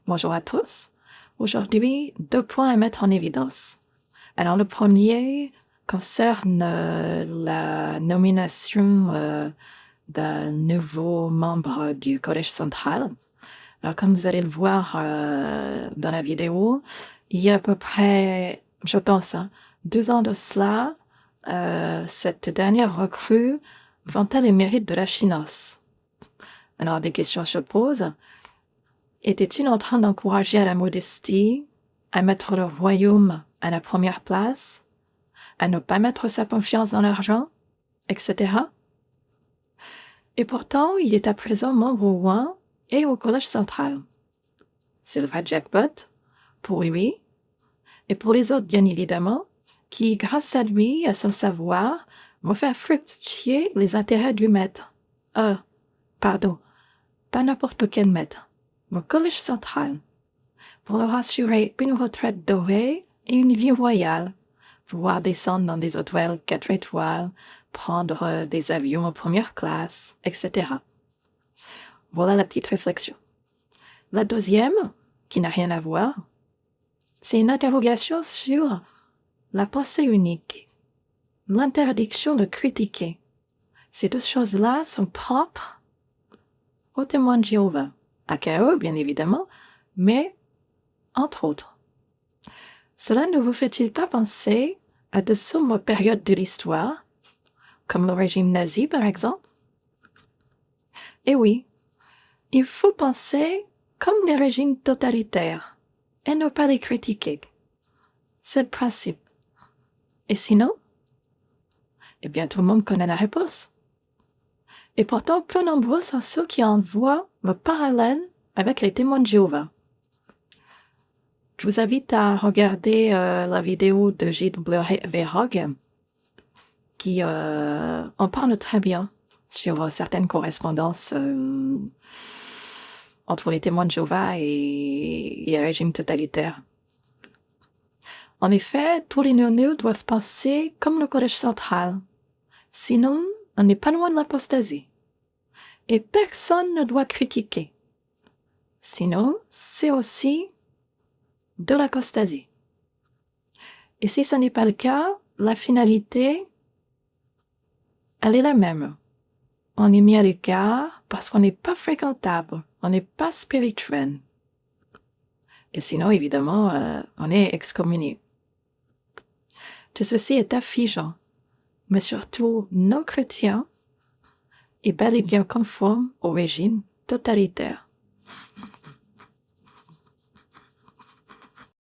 Bonjour à tous. Aujourd'hui, 2 points à mettre en évidence. Alors, le premier concerne la nomination d'un nouveau membre du Collège central. Alors, comme vous allez le voir dans la vidéo, il y a à peu près, je pense, 2 ans de cela, cette dernière recrue vantait les mérites de la finance. Alors, des questions se posent. Était-il en train d'encourager à la modestie, à mettre le royaume à la première place, à ne pas mettre sa confiance dans l'argent, etc. Et pourtant, il est à présent membre au Rouen et au Collège central. C'est le vrai jackpot, pour lui, et pour les autres, bien évidemment, qui, grâce à lui, à son savoir, vont faire fructifier les intérêts du maître. Pardon, pas n'importe quel maître, le Collège central, pour leur assurer une retraite dorée et une vie royale, pouvoir descendre dans des hôtels 4 étoiles, prendre des avions en première classe, etc. Voilà la petite réflexion. La deuxième, qui n'a rien à voir, c'est une interrogation sur la pensée unique, l'interdiction de critiquer. Ces 2 choses-là sont propres aux témoins de Jéhovah, à eux, bien évidemment, mais entre autres. Cela ne vous fait-il pas penser à de sombres périodes de l'histoire, comme le régime nazi par exemple? Eh oui, il faut penser comme les régimes totalitaires et ne pas les critiquer. C'est le principe. Et sinon? Eh bien, tout le monde connaît la réponse. Et pourtant, peu nombreux sont ceux qui en voient le parallèle avec les témoins de Jéhovah. Je vous invite à regarder la vidéo de J.W. Hogg qui en parle très bien sur certaines correspondances entre les témoins de Jéhovah et les régimes totalitaires. En effet, tous les néo doivent penser comme le Collège central. Sinon, on n'est pas loin de l'apostasie. Et personne ne doit critiquer. Sinon, c'est aussi de l'apostasie. Et si ce n'est pas le cas, la finalité, elle est la même. On est mis à l'écart parce qu'on n'est pas fréquentable, on n'est pas spirituel. Et sinon, évidemment, on est excommunié. Tout ceci est affligeant, mais surtout non chrétien et bel et bien conforme au régime totalitaire.